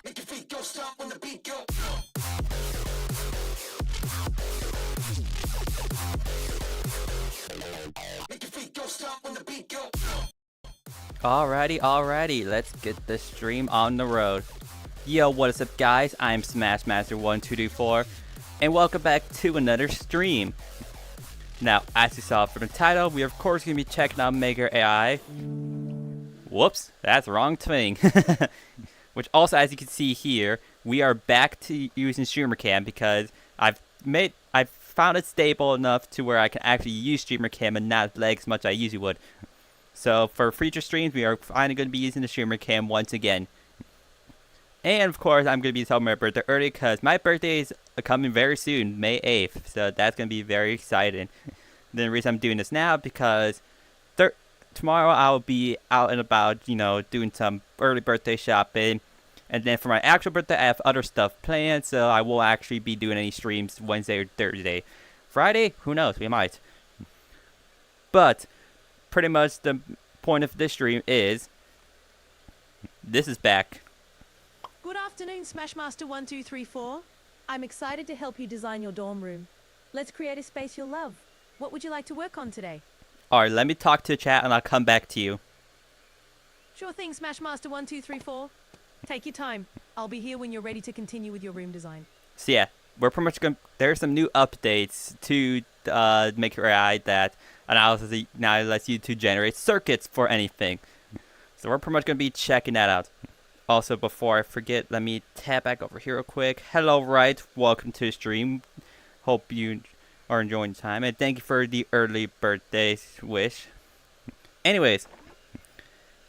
Make your feet go stomp when the beat go. Make your feet go stomp when the beat go. Alrighty, let's get this stream on the road. Yo, what is up guys, I'm Smashmaster1224, and welcome back to another stream. Now, as you saw from the title, we are of course going to be checking out Maker AI. Whoops, that's the wrong thing. Which also, as you can see here, we are back to using StreamerCam because I've found it stable enough to where I can actually use StreamerCam and not lag as much as I usually would. So for future streams, we are finally going to be using the StreamerCam once again. And of course, I'm going to be celebrating my birthday early because my birthday is coming very soon, May 8th. So that's going to be very exciting. The reason I'm doing this now because tomorrow I'll be out and about, you know, doing some early birthday shopping. And then for my actual birthday, I have other stuff planned. So I won't actually be doing any streams Wednesday or Thursday. Friday? Who knows? We might. But pretty much the point of this stream is this is back. Good afternoon, Smashmaster1234. I'm excited to help you design your dorm room. Let's create a space you'll love. What would you like to work on today? Alright, let me talk to the chat and I'll come back to you. Sure thing, Smashmaster1234. Take your time. I'll be here when you're ready to continue with your room design. So yeah, we're pretty much going to, there's some new updates to Maker AI that now lets you to generate circuits for anything. So we're pretty much going to be checking that out. Also, before I forget, let me tab back over here real quick. Hello, right? Welcome to the stream. Hope you are enjoying the time. And thank you for the early birthday wish. Anyways,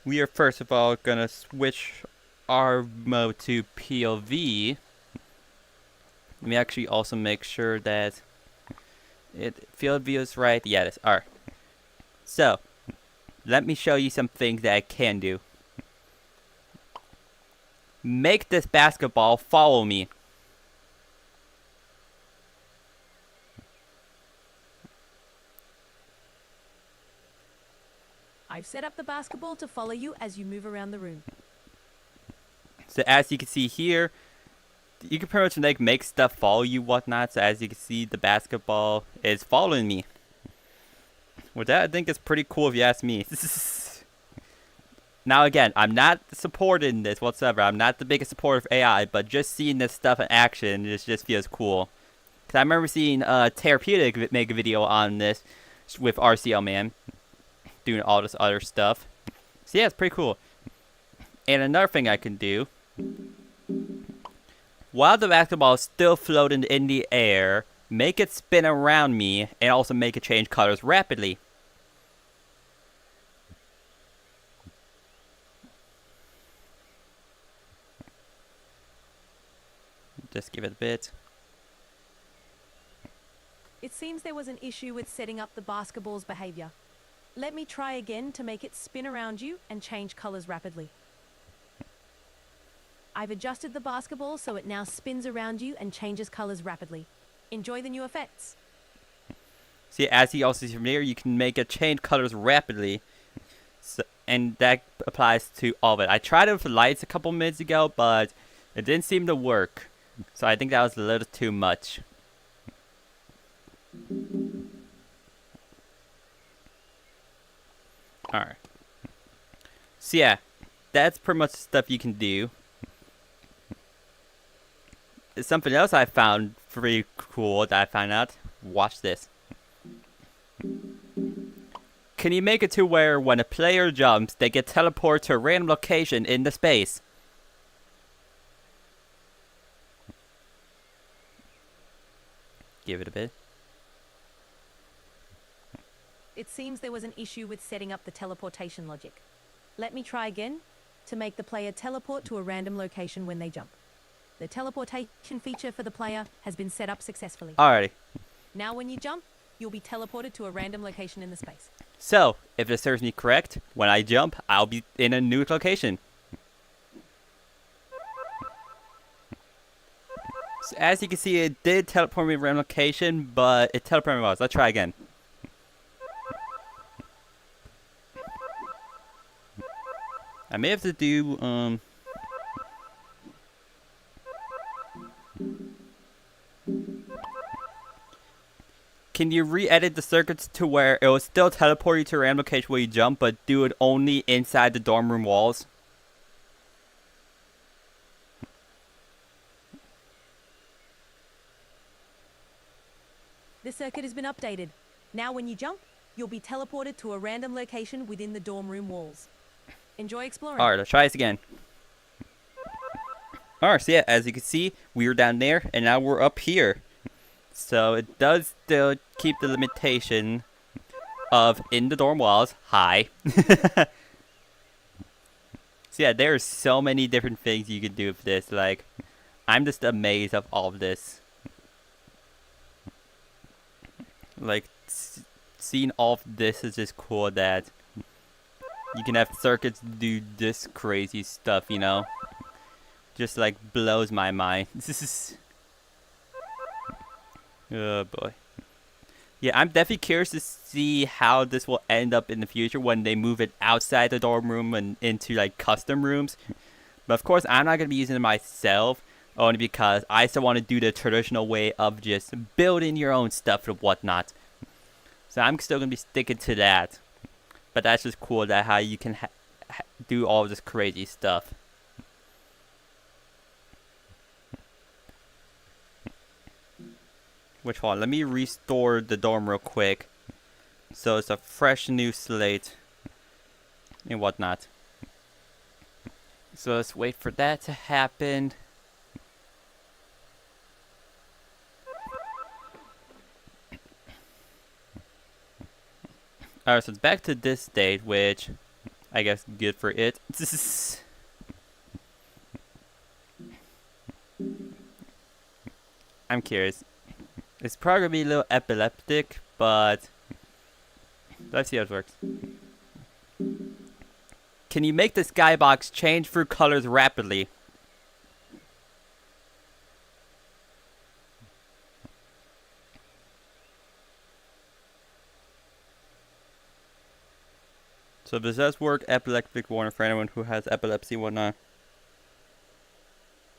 we are first of all going to switch our mode to POV. Let me actually also make sure that field view is right. Yeah, it is. Alright. So, let me show you some things that I can do. Make this basketball follow me. I've set up the basketball to follow you as you move around the room. So as you can see here, you can pretty much make stuff follow you, whatnot. So as you can see, the basketball is following me. Well, that I think is pretty cool if you ask me. Now again, I'm not supporting this whatsoever. I'm not the biggest supporter of AI, but just seeing this stuff in action, it just feels cool. Cause I remember seeing Therapeutic make a video on this with RCL Man doing all this other stuff. So yeah, it's pretty cool. And another thing I can do, while the basketball is still floating in the air, make it spin around me and also make it change colors rapidly. Just give it a bit. It seems there was an issue with setting up the basketball's behavior. Let me try again to make it spin around you and change colors rapidly. I've adjusted the basketball so it now spins around you and changes colors rapidly. Enjoy the new effects. See, as you also see from here, you can make it change colors rapidly. So, and that applies to all of it. I tried it with lights a couple minutes ago, but it didn't seem to work. So I think that was a little too much. Alright. So yeah, that's pretty much the stuff you can do. Something else I found pretty cool that I found out. Watch this. Can you make it to where when a player jumps, they get teleported to a random location in the space? Give it a bit. It seems there was an issue with setting up the teleportation logic. Let me try again to make the player teleport to a random location when they jump. The teleportation feature for the player has been set up successfully. Alrighty. Now when you jump, you'll be teleported to a random location in the space. So, if this serves me correct, when I jump, I'll be in a new location. So as you can see, it did teleport me to a random location, but it teleported me once. Let's try again. I may have to do, Can you re-edit the circuits to where it will still teleport you to a random location where you jump, but do it only inside the dorm room walls? The circuit has been updated. Now when you jump, you'll be teleported to a random location within the dorm room walls. Enjoy exploring. Alright, let's try this again. Alright, so yeah, as you can see, we were down there, and now we're up here. So it does still keep the limitation of in the dorm walls high. So yeah, there are so many different things you can do with this. Like, I'm just amazed of all of this. Like, seeing all of this is just cool that you can have circuits do this crazy stuff, you know? Just like blows my mind. Oh boy. Yeah, I'm definitely curious to see how this will end up in the future when they move it outside the dorm room and into like custom rooms. But of course, I'm not going to be using it myself, only because I still want to do the traditional way of just building your own stuff and whatnot. So I'm still going to be sticking to that. But that's just cool that how you can do all this crazy stuff. Which one? Let me restore the dorm real quick. So it's a fresh new slate and whatnot. So let's wait for that to happen. Alright, so it's back to this state, which I guess good for it. I'm curious. It's probably gonna be a little epileptic, but let's see how it works. Can you make the skybox change through colors rapidly? So does this work? Epileptic warning for anyone who has epilepsy and whatnot.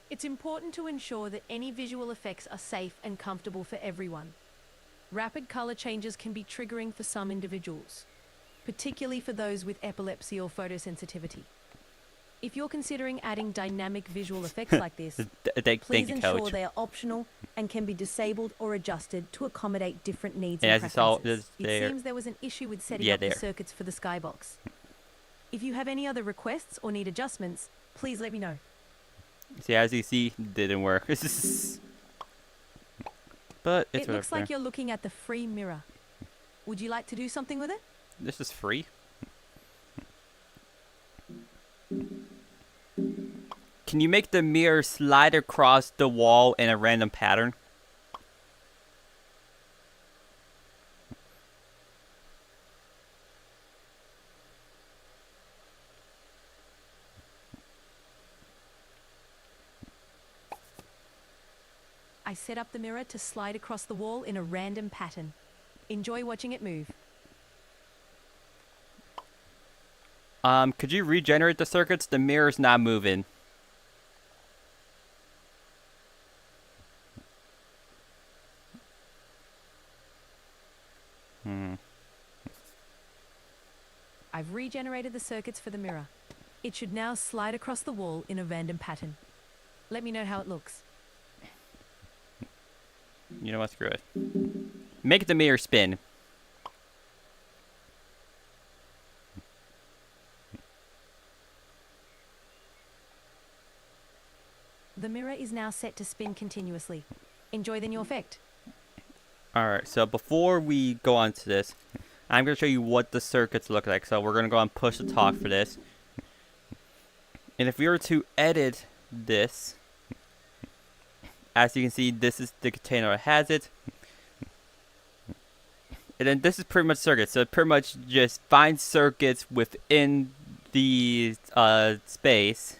It's important to ensure that any visual effects are safe and comfortable for everyone. Rapid color changes can be triggering for some individuals, particularly for those with epilepsy or photosensitivity. If you're considering adding dynamic visual effects like this, please ensure they are optional and can be disabled or adjusted to accommodate different needs and preferences. It seems there was an issue with setting up the circuits for the skybox. If you have any other requests or need adjustments, please let me know. See, as you see, didn't work. But it looks like you're looking at the free mirror. Would you like to do something with it? This is free. Can you make the mirror slide across the wall in a random pattern? I set up the mirror to slide across the wall in a random pattern. Enjoy watching it move. Could you regenerate the circuits? The mirror's not moving. I've regenerated the circuits for the mirror. It should now slide across the wall in a random pattern. Let me know how it looks. You know what? Screw it. Make the mirror spin. The mirror is now set to spin continuously. Enjoy the new effect. Alright, so before we go on to this, I'm going to show you what the circuits look like. So we're going to go on push to talk for this. And if we were to edit this, as you can see, this is the container that has it. And then this is pretty much circuits. So it pretty much just finds circuits within the space.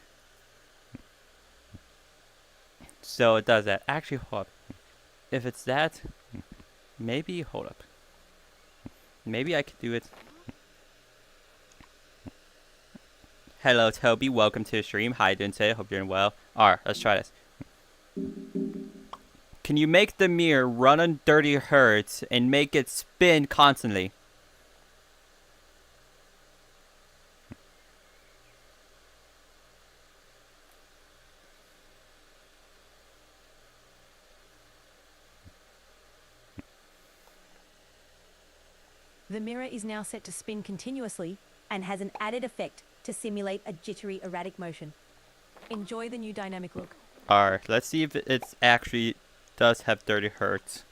So it does that. Actually, hold up. If it's that, maybe, hold up. Maybe I could do it. Hello, Toby. Welcome to the stream. How you doing today? Hope you're doing well. Alright, let's try this. Can can you make the mirror run on 30 hertz and make it spin constantly? The mirror is now set to spin continuously and has an added effect to simulate a jittery, erratic motion. Enjoy the new dynamic look. Alright, let's see if it actually does have 30 hertz.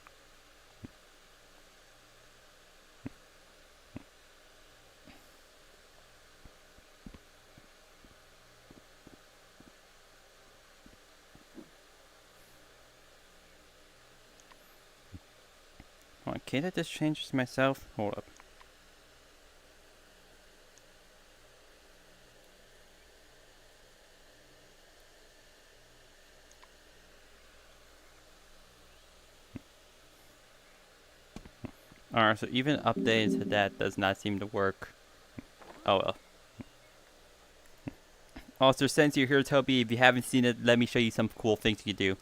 Hold on, can't I just change this myself? Hold up. Alright, so even updates to that does not seem to work. Oh well. Also, since you're here, Toby, if you haven't seen it, let me show you some cool things you can do.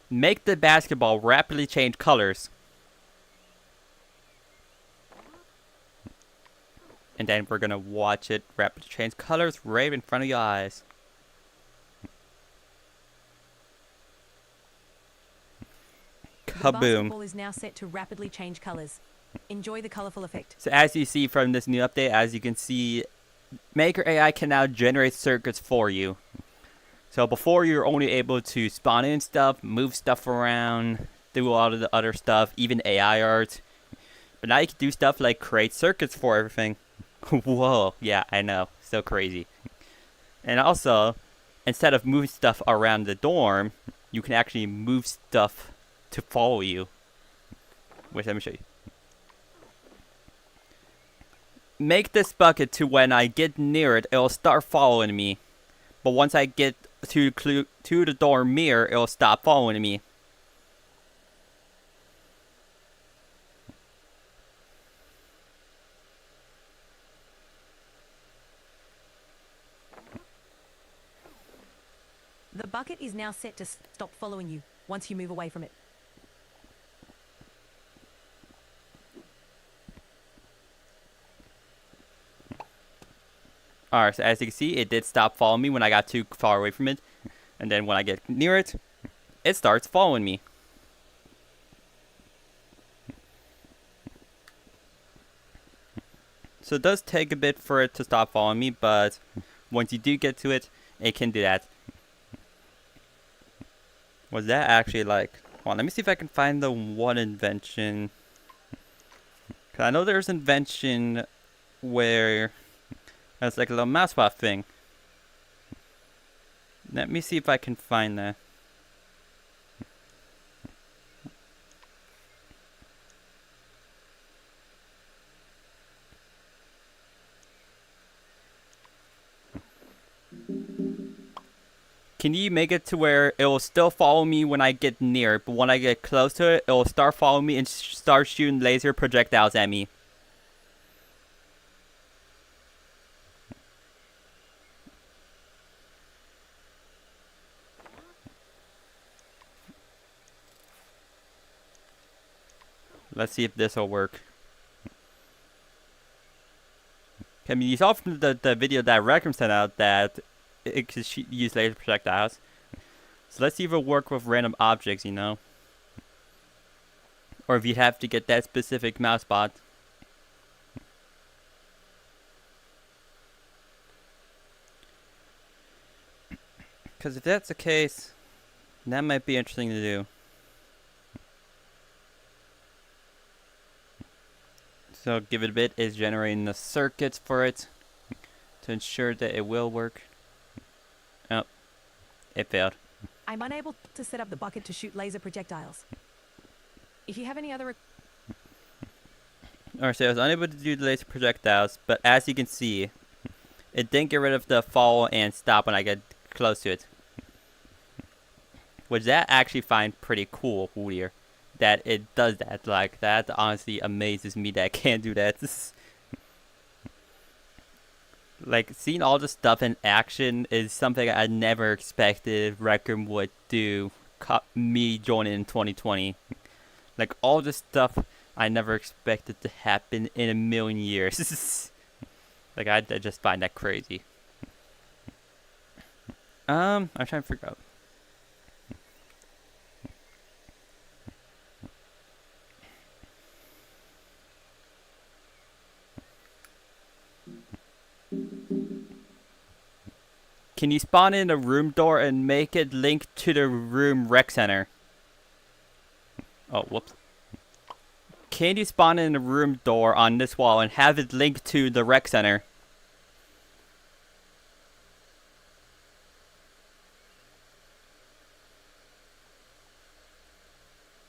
Make the basketball rapidly change colors. And then we're gonna watch it rapidly change colors right in front of your eyes. The Kaboom. basketball is now set to rapidly change colors. Enjoy the colorful effect. So as you see from this new update, as you can see, Maker AI can now generate circuits for you. So before you were only able to spawn in stuff, move stuff around, do a lot of the other stuff, even AI art. But now you can do stuff like create circuits for everything. Whoa, yeah, I know, so crazy. And also, instead of moving stuff around the dorm, you can actually move stuff to follow you. Wait, let me show you. Make this bucket to when I get near it, it'll start following me. But once I get to the door mirror, it'll stop following me. The bucket is now set to stop following you once you move away from it. Alright, so as you can see, it did stop following me when I got too far away from it. And then when I get near it, it starts following me. So it does take a bit for it to stop following me, but once you do get to it, it can do that. Was that actually like... Hold on, let me see if I can find the one invention. Because I know there's an invention where... It's like a little mouse swap thing. Let me see if I can find that. Can you make it to where it will still follow me when I get near it, but when I get close to it, it will start following me and start shooting laser projectiles at me? Let's see if this will work. I mean, you saw from the video that Reckon sent out that it could use laser projectiles. So let's see if it'll work with random objects, you know? Or if you have to get that specific mouse bot. Because if that's the case, that might be interesting to do. So give it a bit, is generating the circuits for it to ensure that it will work. Oh, it failed. I'm unable to set up the bucket to shoot laser projectiles. If you have any other... Alright, so I was unable to do the laser projectiles, but as you can see, it didn't get rid of the follow and stop when I get close to it. Which that actually find pretty cool here. That it does that. Like, that honestly amazes me that it can't do that. Like, seeing all the stuff in action is something I never expected Requiem would do me joining in 2020. Like all this stuff I never expected to happen in a million years. Like I just find that crazy. I'm trying to figure out. Can you spawn in a room door and make it link to the room rec center? Oh, whoops. Can you spawn in a room door on this wall and have it linked to the rec center?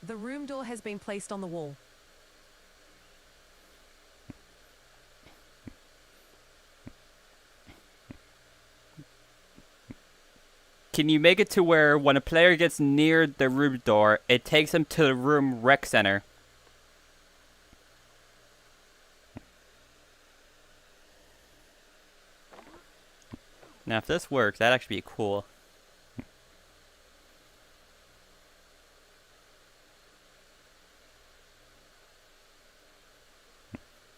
The room door has been placed on the wall. Can you make it to where when a player gets near the room door, it takes them to the room rec center? Now if this works, that'd actually be cool.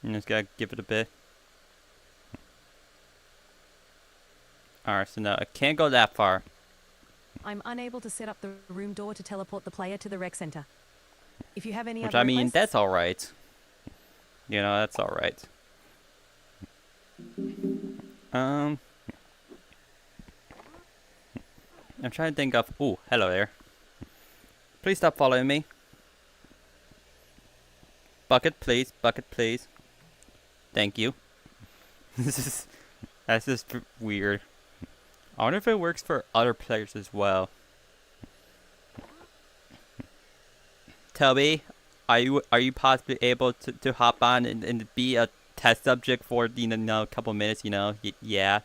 And just gotta give it a bit. Alright, so now I can't go that far. I'm unable to set up the room door to teleport the player to the rec center. If you have any Which other I mean, requests, that's alright. You know, that's alright. I'm trying to think of... Ooh, hello there. Please stop following me. Bucket, please. Bucket, please. Thank you. That's just weird. I wonder if it works for other players as well. Toby, are you possibly able to hop on and be a test subject for a couple minutes? Yeah.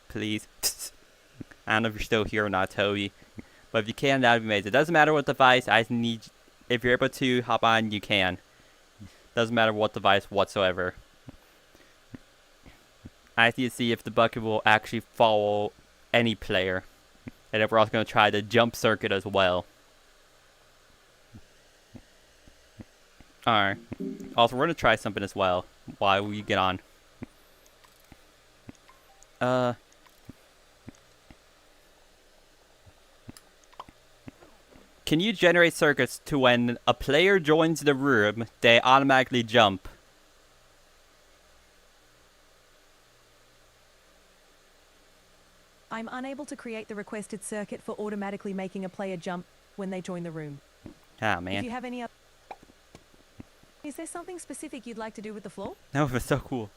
Please. I don't know if you're still here or not, Toby. But if you can, that would be amazing. It doesn't matter what device. I need. If you're able to hop on, you can. Doesn't matter what device whatsoever. I need to see if the bucket will actually follow any player. And then we're also going to try the jump circuit as well. Alright. Also, we're going to try something as well while we get on. Can you generate circuits to when a player joins the room, they automatically jump? I'm unable to create the requested circuit for automatically making a player jump when they join the room. Ah, If man. you have any other... Is there something specific you'd like to do with the floor? That was so cool.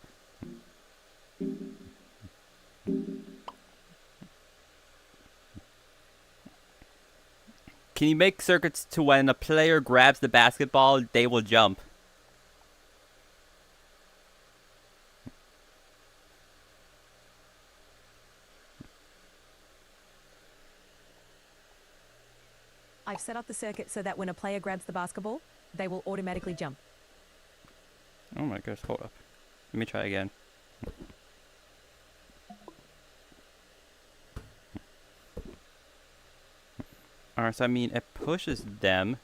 Can you make circuits to when a player grabs the basketball, they will jump? I've set up the circuit so that when a player grabs the basketball, they will automatically jump. Oh my gosh, hold up. Let me try again. Alright, so I mean, it pushes them.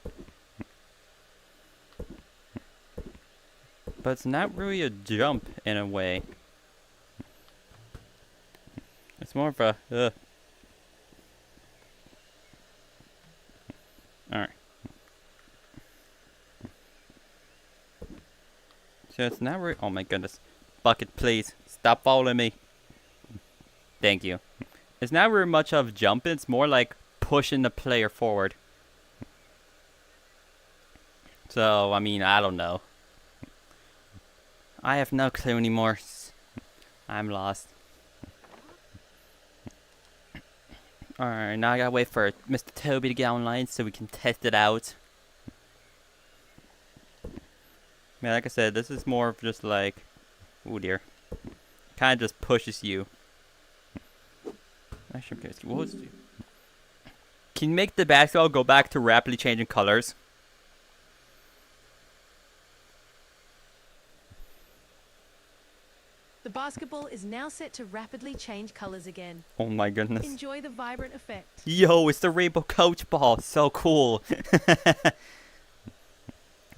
But it's not really a jump in a way. It's more of a, Alright. So it's not really, oh my goodness. Bucket, please. Stop following me. Thank you. It's not really much of jumping, it's more like pushing the player forward. So, I mean, I don't know. I have no clue anymore. I'm lost. Alright, now I gotta wait for Mr. Toby to get online so we can test it out. Yeah, like I said, this is more of just like... Oh dear. Kinda just pushes you. Actually, I'm curious, what was it? Can you make the basketball go back to rapidly changing colors? The basketball is now set to rapidly change colors again. Oh my goodness. Enjoy the vibrant effect. Yo, it's the rainbow coach ball. So cool.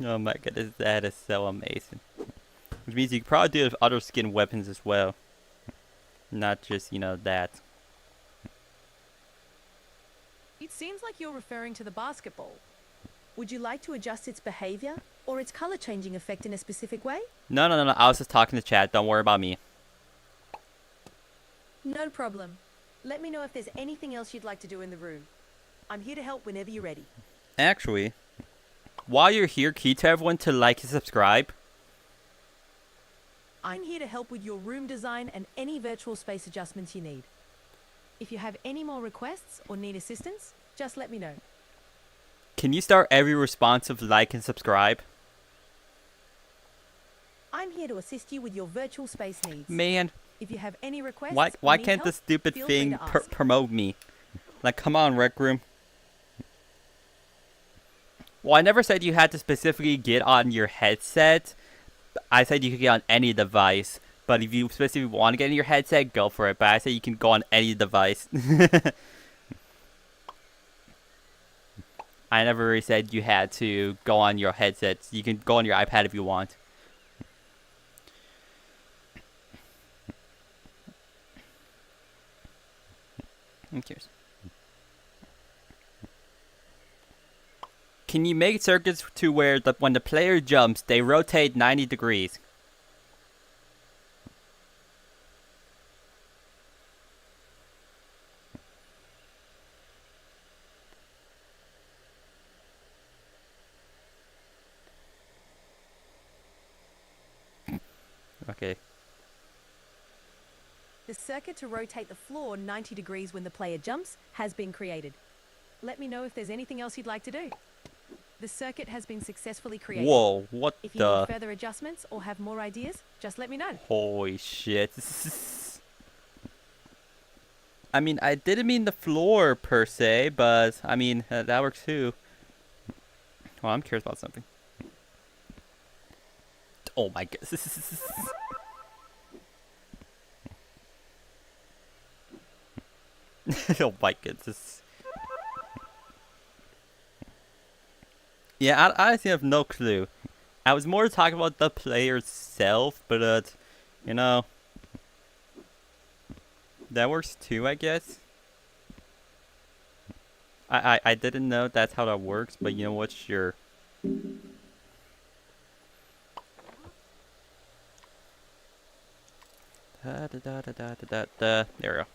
Oh my goodness, that is so amazing. Which means you can probably do it with other skin weapons as well. Not just, that. It seems like you're referring to the basketball. Would you like to adjust its behavior or its color changing effect in a specific way? No. I was just talking to chat. Don't worry about me. No problem. Let me know if there's anything else you'd like to do in the room. I'm here to help whenever you're ready. Actually, while you're here, can you tell everyone to like and subscribe? I'm here to help with your room design and any virtual space adjustments you need. If you have any more requests or need assistance, just let me know. Can you start every response with like and subscribe? I'm here to assist you with your virtual space needs. Man, If you have any requests, why or need can't help, this stupid feel free thing to ask. promote me? Like, come on, Rec Room. Well, I never said you had to specifically get on your headset. I said you could get on any device. But if you specifically want to get in your headset, go for it. But I said you can go on any device. I never really said you had to go on your headsets. You can go on your iPad if you want. Who cares? Can you make circuits to where when the player jumps, they rotate 90 degrees? Okay. The circuit to rotate the floor 90 degrees when the player jumps has been created. Let me know if there's anything else you'd like to do. The circuit has been successfully created. Whoa, what If you the? need further adjustments or have more ideas, just let me know. Holy shit. I mean, I didn't mean the floor per se, but I mean, that works too. Well, I'm curious about something. Oh my god. Oh my goodness. Yeah, I honestly have no clue. I was more talking about the player itself, but you know, that works too, I guess. I didn't know that's how that works, but you know what? Sure. There we go.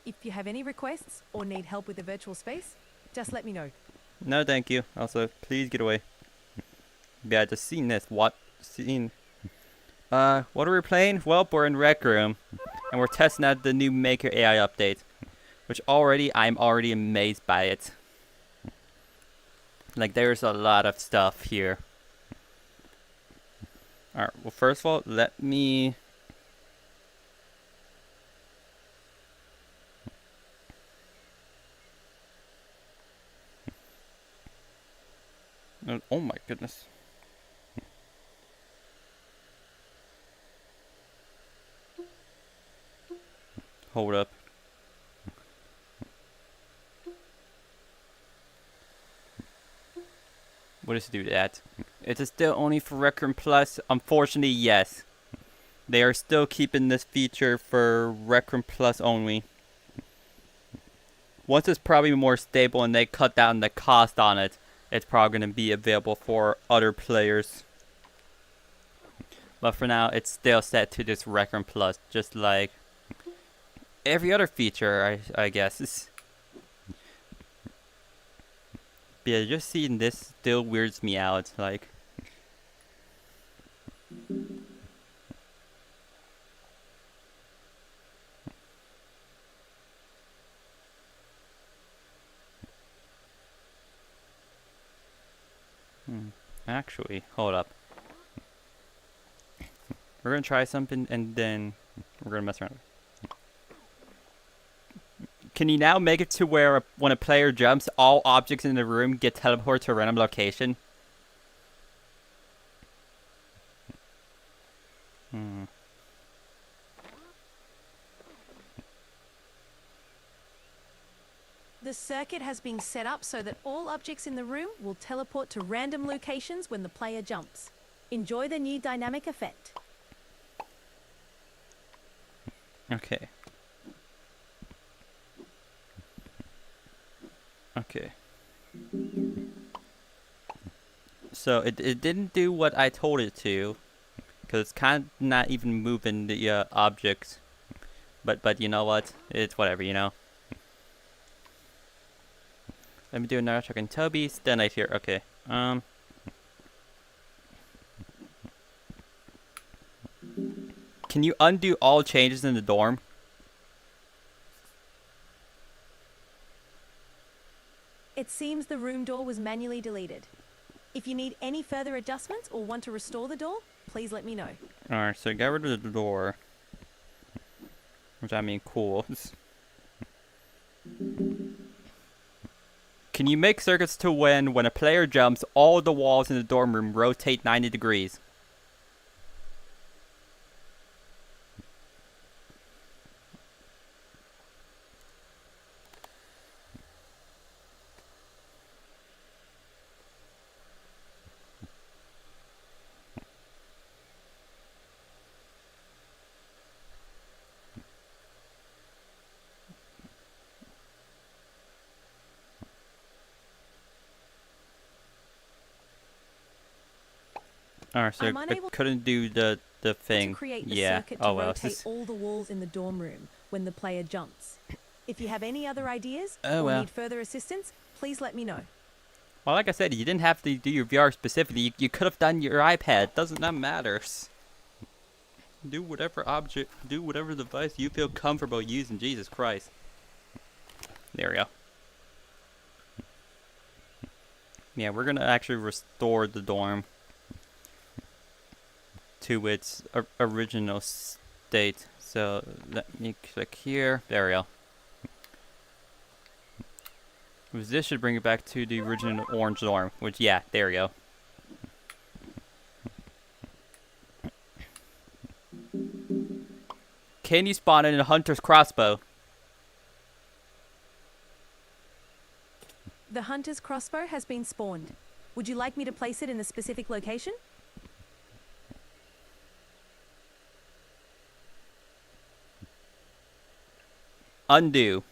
If you have any requests or need help with the virtual space, just let me know. No, thank you. Also, please get away. Yeah, just seen this. What? Seen. What are we playing? Well, we're in Rec Room, and we're testing out the new Maker AI update, which I'm already amazed by it. Like, there's a lot of stuff here. Alright, well, first of all, let me... Oh my goodness. Hold up. What does it do that? It is still only for Rec Room Plus. Unfortunately, yes. They are still keeping this feature for Rec Room Plus only. Once it's probably more stable and they cut down the cost on it, it's probably going to be available for other players. But for now, it's still set to this Rec Room Plus, just like every other feature, I guess. But yeah, just seeing this still weirds me out, like. Actually, hold up. We're gonna try something and then we're gonna mess around. Can you now make it to where when a player jumps, all objects in the room get teleported to a random location? The circuit has been set up so that all objects in the room will teleport to random locations when the player jumps. Enjoy the new dynamic effect. Okay. Okay. So it didn't do what I told it to, because it's kind of not even moving the objects. But you know what? It's whatever, you know. Let me do another check on Toby's. Then I hear. Okay. Can you undo all changes in the dorm? It seems the room door was manually deleted. If you need any further adjustments or want to restore the door, please let me know. Alright, so get rid of the door. Which I mean, cool. Can you make circuits to when a player jumps, all the walls in the dorm room rotate 90 degrees? Alright, so I'm I unable couldn't do the thing. to create the Yeah. circuit to Oh well. rotate all the walls in the dorm room when the player jumps. If you have any other ideas Oh, or well. need further assistance, please let me know. Well, like I said, you didn't have to do your VR specifically. You could have done your iPad. Doesn't that matter? Do whatever object, do whatever device you feel comfortable using. Jesus Christ. There we go. Yeah, we're gonna actually restore the dorm to its original state. So let me click here. There we go. This should bring it back to the original orange dorm, which, yeah, there we go. Can you spawn in a hunter's crossbow? The hunter's crossbow has been spawned. Would you like me to place it in a specific location? Undo.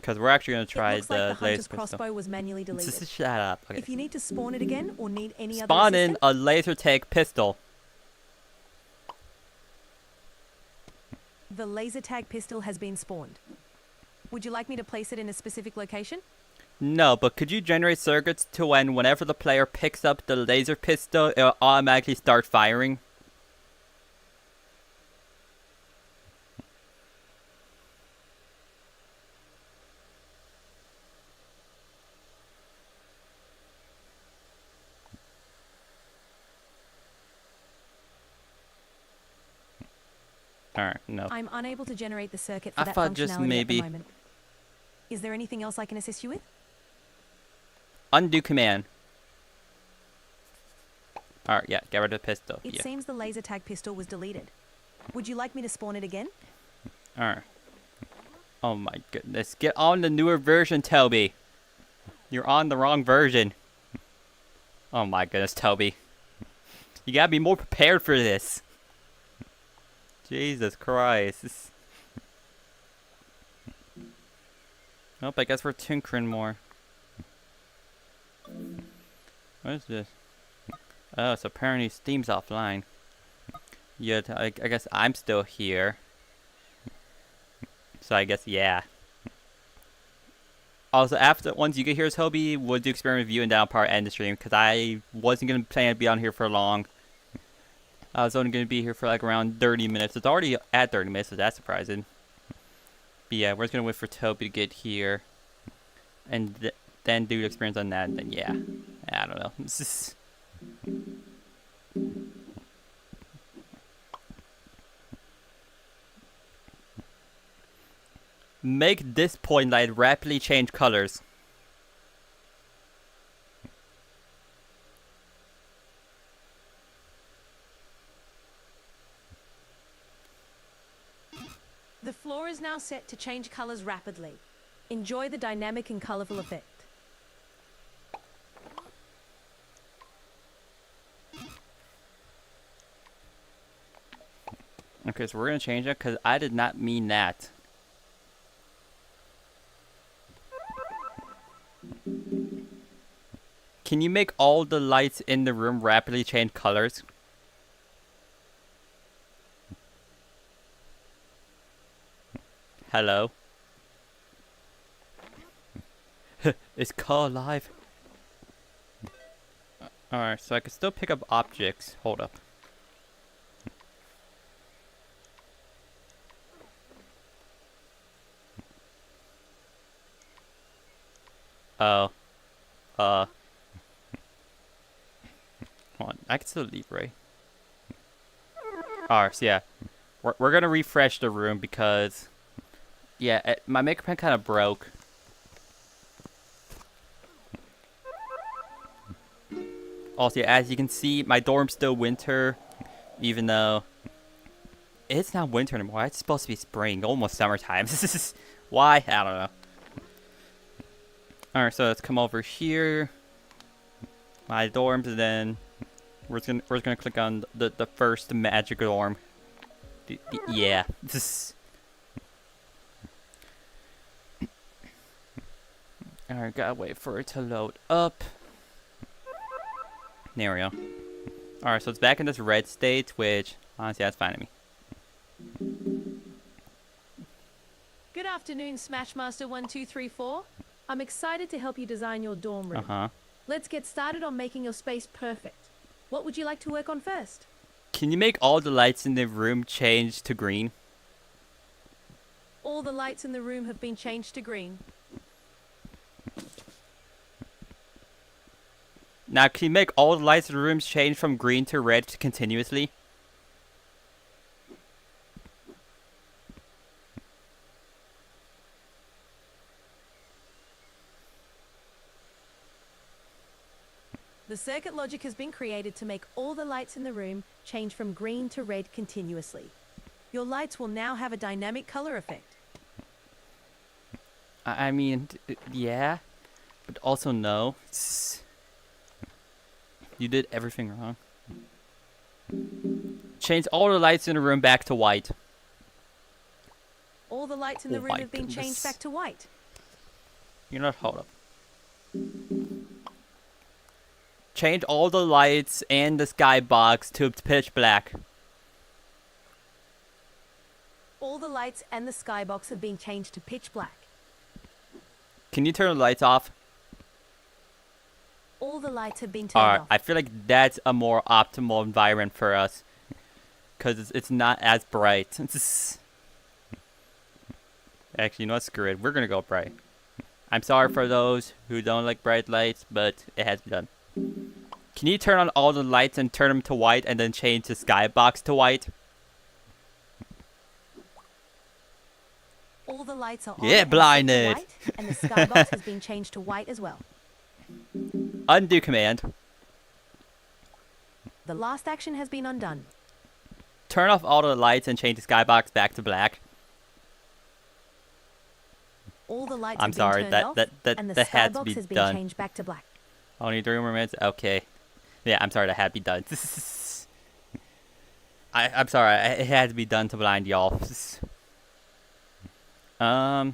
Because we're actually going to try It looks like the laser hunter's pistol. crossbow was manually deleted. Shut up. Okay. If you need to spawn it again or need any Spawn other in assistance, a laser tag pistol. the laser tag pistol has been spawned. Would you like me to place it in a specific location? No, but could you generate circuits to whenever the player picks up the laser pistol, it'll automatically start firing? Alright, no. I'm unable to generate the circuit for I that thought functionality just at maybe- the moment. Is there anything else I can assist you with? Undo command. Alright, yeah, get rid of the pistol. It Yeah. seems the laser tag pistol was deleted. Would you like me to spawn it again? Alright. Oh my goodness. Get on the newer version, Toby. You're on the wrong version. Oh my goodness, Toby. You gotta be more prepared for this. Jesus Christ. Nope, I guess we're tinkering more. What is this? Oh, so apparently Steam's offline. Yet, I guess I'm still here. So I guess, yeah. Also, once you get here, Toby, we'll do experiment with you and down part end the stream, because I wasn't going to plan to be on here for long. I was only going to be here for like around 30 minutes. It's already at 30 minutes, so that's surprising. But yeah, we're just going to wait for Toby to get here. And then do the experience on that, and then yeah. I don't know. Make this point light rapidly change colors. The floor is now set to change colors rapidly. Enjoy the dynamic and colorful effect. Okay, so we're gonna change that because I did not mean that. Can you make all the lights in the room rapidly change colors? Hello? It's called live. Alright, so I can still pick up objects. Hold up. Oh. Hold on. I can still leave, right? Alright, so yeah. We're gonna refresh the room because... Yeah, my maker pen kind of broke. Also, yeah, as you can see, my dorm's still winter. Even though... It's not winter anymore. It's supposed to be spring. Almost summertime. Why? I don't know. Alright, so let's come over here. My dorms, and then we're just gonna click on the first magic dorm. Yeah. Alright, gotta wait for it to load up. There we go. Alright, so it's back in this red state, which honestly that's fine to me. Good afternoon, Smashmaster1234. I'm excited to help you design your dorm room. Let's get started on making your space perfect. What would you like to work on first? Can you make all the lights in the room change to green? All the lights in the room have been changed to green. Now, can you make all the lights in the rooms change from green to red continuously? The circuit logic has been created to make all the lights in the room change from green to red continuously. Your lights will now have a dynamic color effect. I mean, yeah, but also no. You did everything wrong. Change all the lights in the room back to white. All the lights in the room have been changed back to white. You're not, hold up. Change all the lights and the skybox to pitch black. All the lights and the skybox have been changed to pitch black. Can you turn the lights off? All the lights have been turned Alright, off. I feel like that's a more optimal environment for us. Because it's not as bright. Actually, you know what? Screw it. We're going to go bright. I'm sorry for those who don't like bright lights, but it has to be done. Can you turn on all the lights and turn them to white and then change the skybox to white? All the lights are on. Yeah, blinded. White, and the skybox has been changed to white as well. Undo command. The last action has been undone. Turn off all the lights and change the skybox back to black. All the lights I'm have sorry, been turned off, and the that had to skybox be has been done. changed back to black. Only 3 more minutes? Okay. Yeah, I'm sorry, that had to be done. I'm sorry, it had to be done to blind y'all. I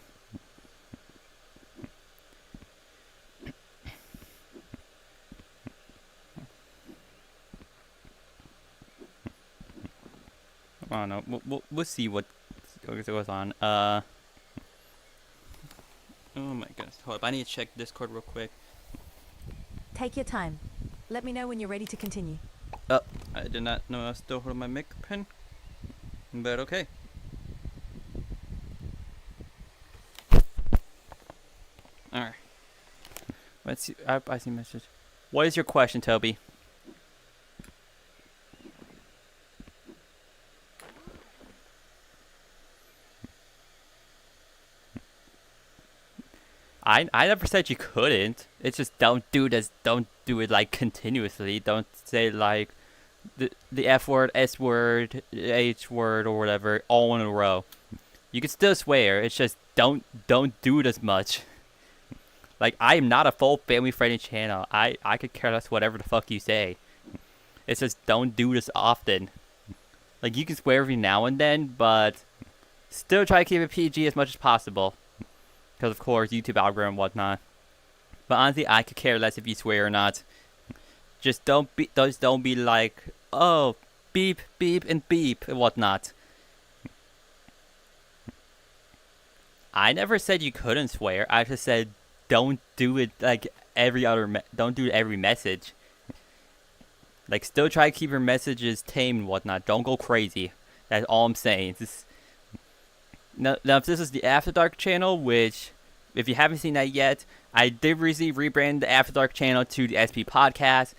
don't know. We'll see what goes on. Oh my goodness. Hold up. I need to check Discord real quick. Take your time. Let me know when you're ready to continue. Oh, I did not know I was still holding my mic pen. But okay. Alright. Let's see. I see a message. What is your question, Toby? I never said you couldn't. It's just don't do this. Don't do it like continuously. Don't say like the F word, S word, H word, or whatever all in a row. You can still swear. It's just don't do it as much. Like, I am not a full family-friendly channel. I could care less whatever the fuck you say. It's just don't do this often. Like, you can swear every now and then, but still try to keep it PG as much as possible. Because, of course, YouTube algorithm and whatnot. But honestly, I could care less if you swear or not. Just don't be like, oh, beep, beep, and beep, and whatnot. I never said you couldn't swear. I just said don't do it like don't do it every message. Like, still try to keep your messages tame and whatnot. Don't go crazy. That's all I'm saying. Now, if this is the After Dark channel, which, if you haven't seen that yet, I did recently rebrand the After Dark channel to the SP Podcast.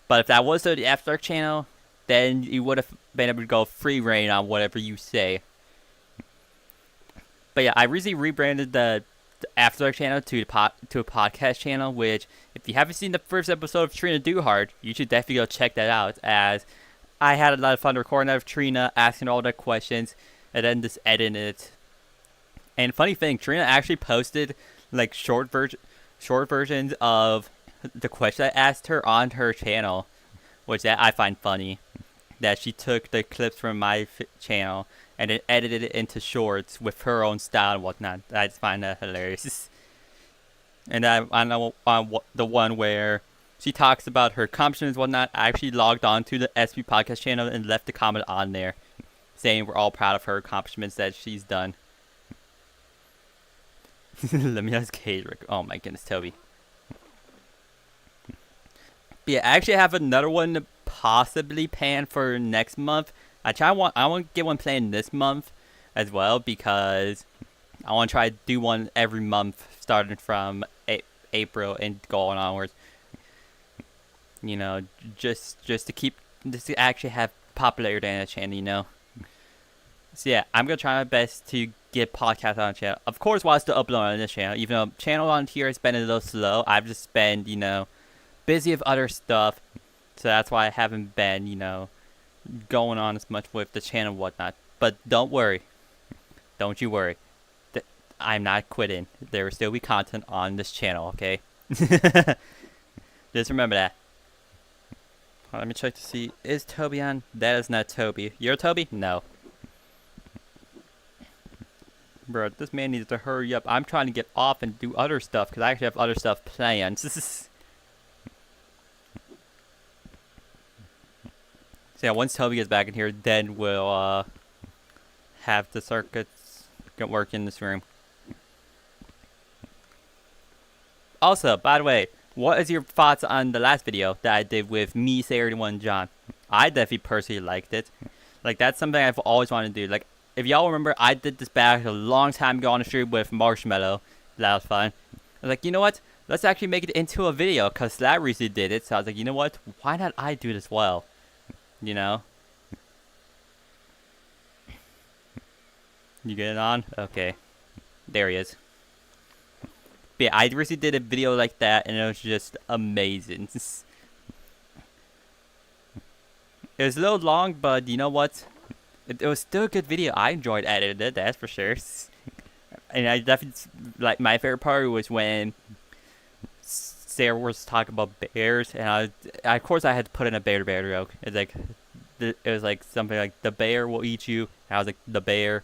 But if that was the After Dark channel, then you would have been able to go free reign on whatever you say. But yeah, I recently rebranded the After Dark channel to a podcast channel, which, if you haven't seen the first episode of Trina Do Hard, you should definitely go check that out, as I had a lot of fun recording that of Trina, asking all the questions, and then just editing it. And funny thing, Trina actually posted like short versions of the question I asked her on her channel, which that I find funny. That she took the clips from my channel and then edited it into shorts with her own style and whatnot. I just find that hilarious. And I know on the one where she talks about her accomplishments and whatnot, I actually logged on to the SP Podcast channel and left a comment on there saying we're all proud of her accomplishments that she's done. Let me ask Cage. Oh my goodness, Toby. But yeah, I actually have another one to possibly plan for next month. I want to get one planned this month as well, because I want to try to do one every month starting from April and going onwards. You know, just to actually have popularity on the channel, you know. So yeah, I'm gonna try my best to get podcasts on the channel. Of course, while still uploading on this channel, even though channel on here has been a little slow, I've just been, you know, busy with other stuff. So that's why I haven't been, you know, going on as much with the channel and whatnot. But don't worry. Don't you worry. I'm not quitting. There will still be content on this channel, okay? Just remember that. Let me check to see. Is Toby on? That is not Toby. You're Toby? No. Bro, this man needs to hurry up. I'm trying to get off and do other stuff, because I actually have other stuff planned. So yeah, once Toby gets back in here, then we'll have the circuits work in this room. Also, by the way, what is your thoughts on the last video that I did with me, Sarah, and John? I definitely personally liked it. Like, that's something I've always wanted to do. Like, if y'all remember, I did this back a long time ago on the stream with Marshmallow. That was fun. I was like, you know what? Let's actually make it into a video, because Slat recently did it. So I was like, you know what? Why not I do it as well? You know? You get it on? Okay. There he is. But yeah, I recently did a video like that, and it was just amazing. It was a little long, but you know what? It was still a good video. I enjoyed editing it, that's for sure. And I definitely, like, my favorite part was when Sarah was talking about bears, and of course I had to put in a bear joke. It's like, it was like something like, the bear will eat you. And I was like, the bear.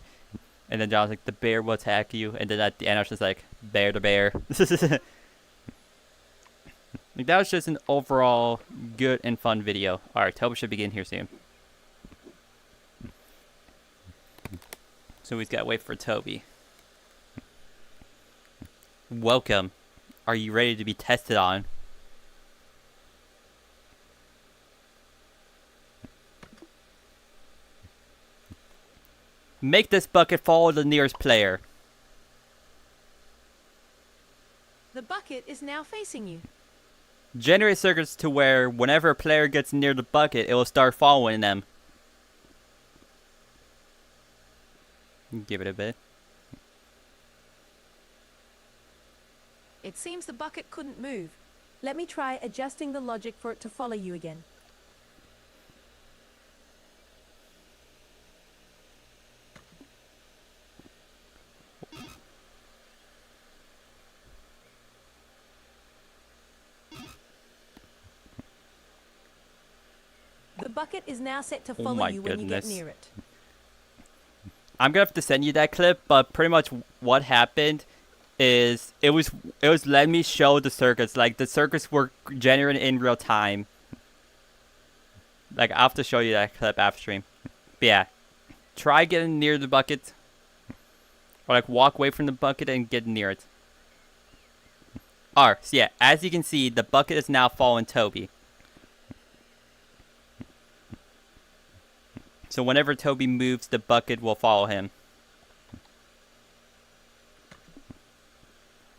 And then John was like, the bear will attack you. And then at the end I was just like, bear the bear. Like, that was just an overall good and fun video. Alright, Toby should begin here soon. So we've got to wait for Toby. Welcome. Are you ready to be tested on? Make this bucket fall to the nearest player. The bucket is now facing you. Generate circuits to where whenever a player gets near the bucket, it will start following them. Give it a bit. It seems the bucket couldn't move. Let me try adjusting the logic for it to follow you again. The bucket is now set to Oh follow my you when you get goodness. near it. I'm gonna have to send you that clip, but pretty much what happened is it was letting me show the circuits. Like, the circuits were generated in real time. Like, I'll have to show you that clip after stream. But yeah, try getting near the bucket. Or like walk away from the bucket and get near it. Alright, so yeah, as you can see, the bucket is now following Toby. So whenever Toby moves, the bucket will follow him.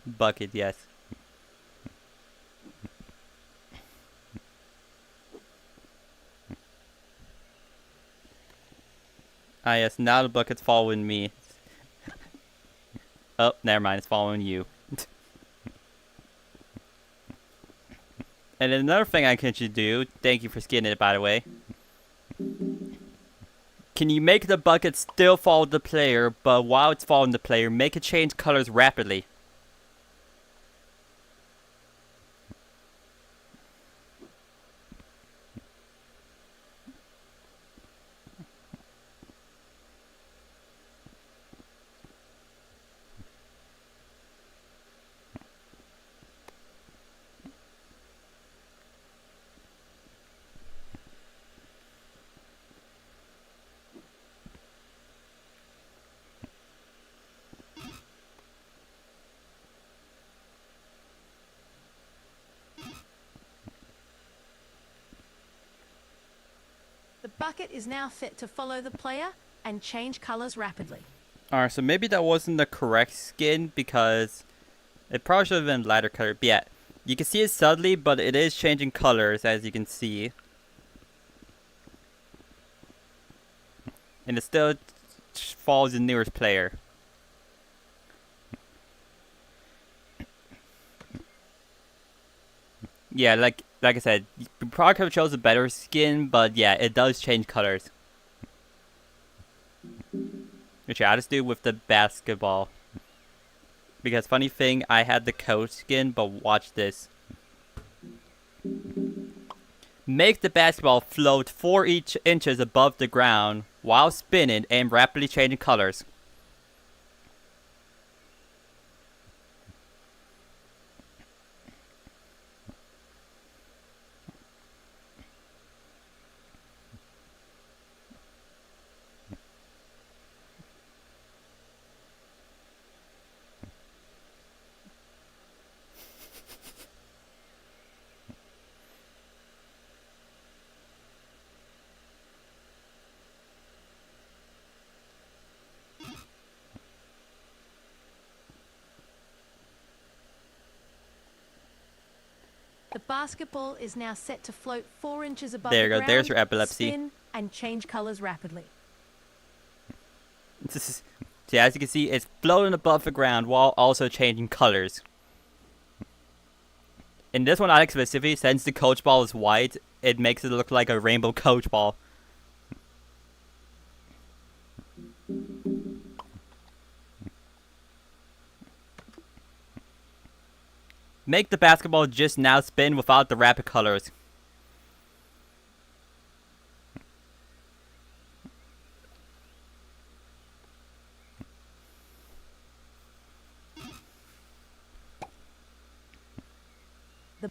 Bucket, yes. Ah yes, now the bucket's following me. Oh, never mind, it's following you. And another thing I can you do, thank you for skinning it by the way. Can you make the bucket still follow the player, but while it's following the player, make it change colors rapidly? The bucket is now set to follow the player and change colors rapidly. Alright, so maybe that wasn't the correct skin because it probably should have been lighter color. But yeah, you can see it subtly, but it is changing colors as you can see. And it still follows the nearest player. Yeah, like I said, you probably could have chose a better skin, but yeah, it does change colors. Which I just do with the basketball. Because funny thing, I had the coach skin, but watch this. Make the basketball float 4 inches above the ground while spinning and rapidly changing colors. The basketball is now set to float 4 inches above There the you go, ground, there's your epilepsy. spin, and change colors rapidly. So as you can see, it's floating above the ground while also changing colors. In this one, I like specifically, since the coach ball is white, it makes it look like a rainbow coach ball. Make the basketball just now spin without the rapid colors. The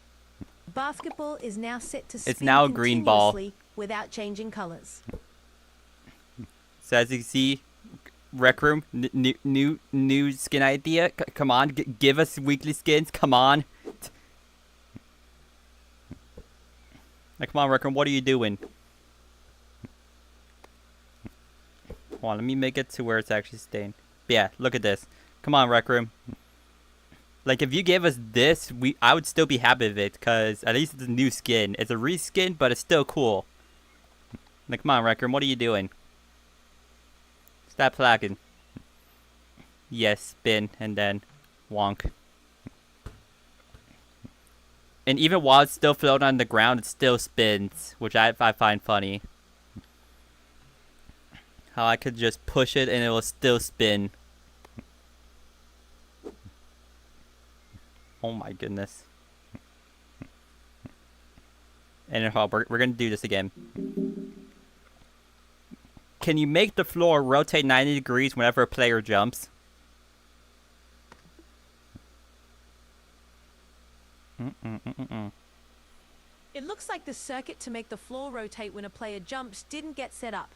basketball is now set to spin It's now a green ball. continuously without changing colors. So as you can see, Rec Room, new skin idea. Come on, give us weekly skins. Come on. Like, come on, Rec Room, what are you doing? Hold on, let me make it to where it's actually staying. But yeah, look at this. Come on, Rec Room. Like, if you gave us this, I would still be happy with it, because at least it's a new skin. It's a reskin, but it's still cool. Like, come on, Rec Room, what are you doing? Stop flagging. Yes, spin, and then wonk. And even while it's still floating on the ground, it still spins, which I find funny. How I could just push it and it will still spin. Oh my goodness. And we're gonna do this again. can you make the floor rotate 90 degrees whenever a player jumps? It looks like the circuit to make the floor rotate when a player jumps didn't get set up.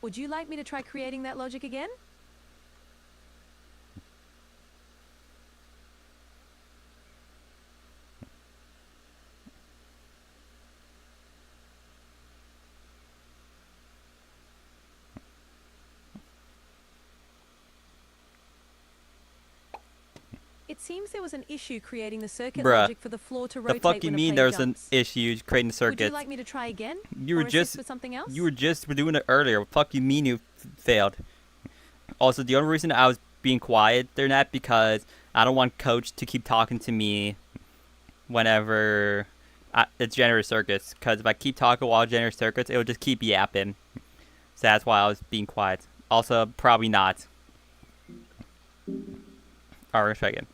Would you like me to try creating that logic again? It seems there was an issue creating the circuit Bruh. logic for the floor to The rotate fuck you when a mean player there's an jumps. issue creating the Would circuits? you like me to try again? You were or assist just with something else? you were just doing it earlier. What the fuck you mean you failed? Also, the only reason I was being quiet they're not because I don't want Coach to keep talking to me whenever it's generate circuits. Because if I keep talking while generate circuits, it'll just keep yapping. So that's why I was being quiet. Also, probably not. Alright, let's try again.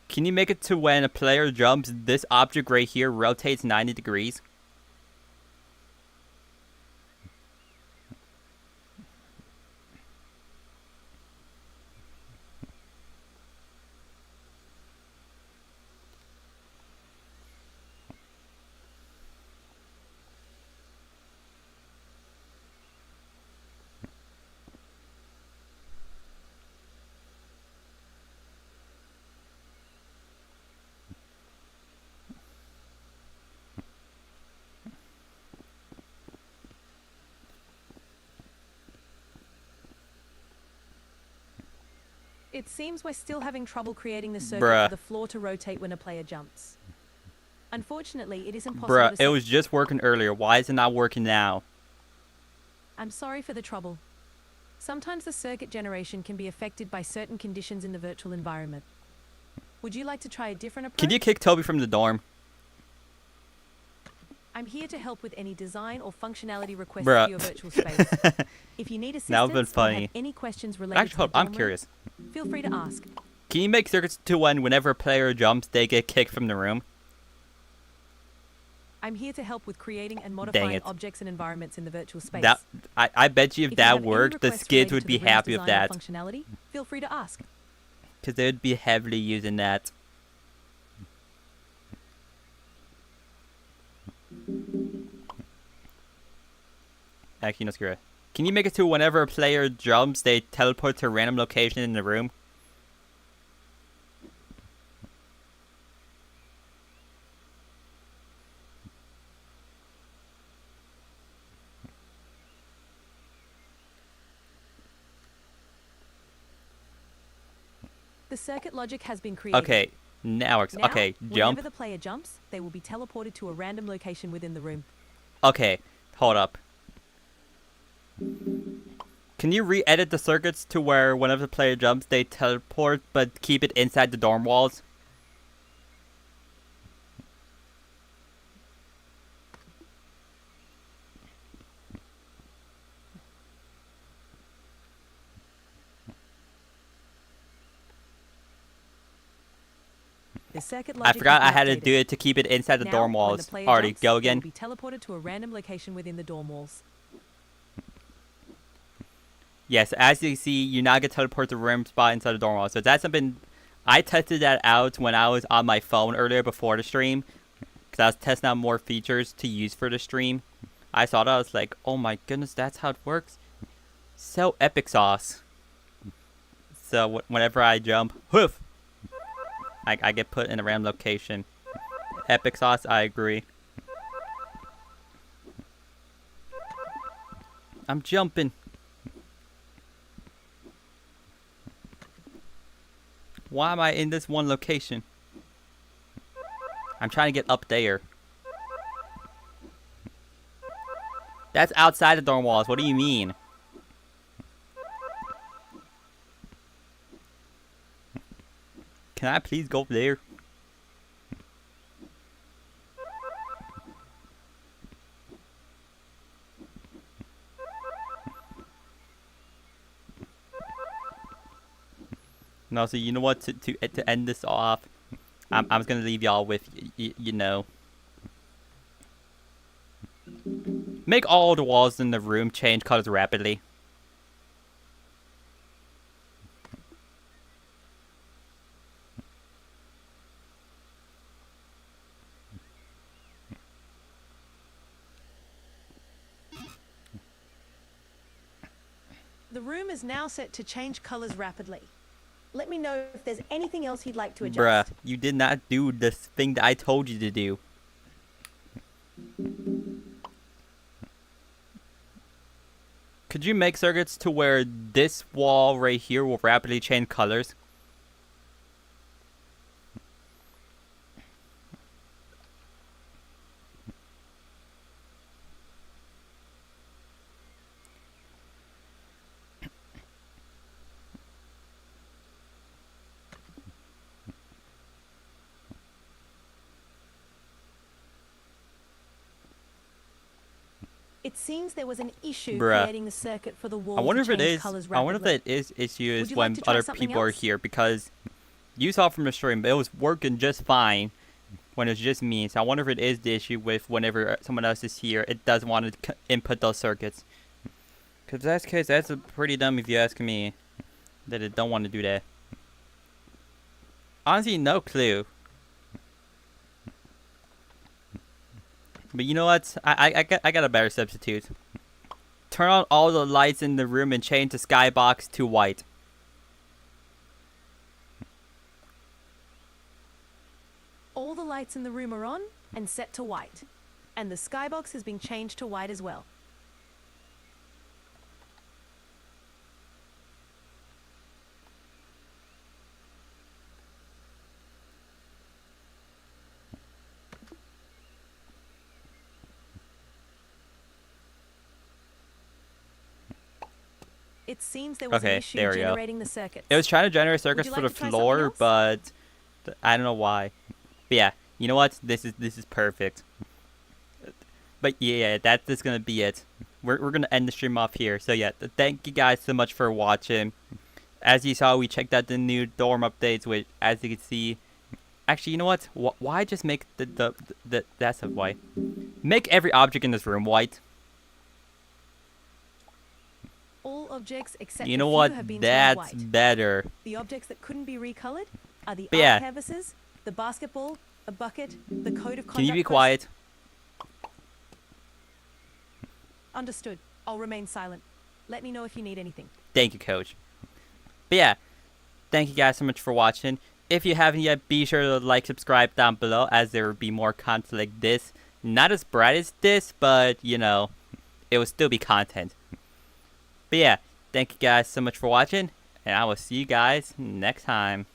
Can you make it to when a player jumps, this object right here rotates 90 degrees? It seems we're still having trouble creating the circuit Bruh. for the floor to rotate when a player jumps. Unfortunately, it is impossible Bruh, to it set. was just working earlier. Why is it not working now? I'm sorry for the trouble. Sometimes the circuit generation can be affected by certain conditions in the virtual environment. Would you like to try a different approach? Can you kick Toby from the dorm? I'm here to help with any design or functionality requests Bruh. for your virtual space. If you need That would've been assistance or funny. have any questions related Actually, to hold, the I'm dorm room, curious. feel free to ask. Can you make circuits to when whenever a player jumps, they get kicked from the room? I'm here to help with creating and Dang modifying it. objects and environments in the virtual space. That I bet you if If you that have any worked, the requests skids related would to be the room's happy with design or that. functionality, feel free to ask. Because they would be heavily using that. Actually, no, screw it. Can you make it to whenever a player jumps, they teleport to a random location in the room? The circuit logic has been created. Okay, now works. Now, Okay, whenever jump. the player jumps, they will be teleported to a random location within the room. Okay, hold up. Can you re-edit the circuits to where whenever the player jumps, they teleport, but keep it inside the dorm walls? The circuit I logic forgot I has had been to updated. do it to keep it inside the Now, dorm when walls. the player Already, jumps, go they again. will be teleported to a random location within the dorm walls. Yes, as you see, you now get teleported to a random spot inside the dorm wall. So that's something I tested that out when I was on my phone earlier before the stream, because I was testing out more features to use for the stream. I saw that, I was like, oh my goodness, that's how it works. So epic sauce. So whenever I jump, hoof, I get put in a random location. Epic sauce, I agree. I'm jumping. Why am I in this one location? I'm trying to get up there. That's outside the dorm walls. What do you mean? Can I please go up there? No, so you know what? To end this off, I'm just gonna leave y'all with you know. Make all the walls in the room change colors rapidly. The room is now set to change colors rapidly. Let me know if there's anything else you'd like to adjust. Bruh, you did not do this thing that I told you to do. Could you make circuits to where this wall right here will rapidly change colors? It seems there was an issue Bruh. creating the circuit for the wall I wonder to if it change is. colors I wonder if rapidly. it is issue Would is you when like to try other something people are else? here, because you saw from the stream it was working just fine when it was just me. So I wonder if it is the issue with whenever someone else is here, it doesn't want to input those circuits. Cause that's the case, that's pretty dumb if you ask me. That it don't want to do that. Honestly, no clue. But you know what? I got a better substitute. Turn on all the lights in the room and change the skybox to white. All the lights in the room are on and set to white. And the skybox has been changed to white as well. It seems there was Okay, an issue there we go. generating the circuits. It was trying to generate circuits you for like the to try something floor, else? but I don't know why. But yeah, you know what? This is perfect. But yeah, that's just gonna be it. We're gonna end the stream off here. So yeah, thank you guys so much for watching. As you saw, we checked out the new dorm updates, which, as you can see, actually, you know what? Why just make the that's a white? Make every object in this room white. All objects except You a know few what? have been turned That's white. better. The objects that couldn't be recolored are the But yeah. art canvases, the basketball, a bucket, the code of conduct. Can you be poster- quiet? Understood. I'll remain silent. Let me know if you need anything. Thank you, Coach. But yeah, thank you guys so much for watching. If you haven't yet, be sure to like, subscribe down below, as there will be more content like this. Not as bright as this, but, you know, it will still be content. But yeah, thank you guys so much for watching, and I will see you guys next time.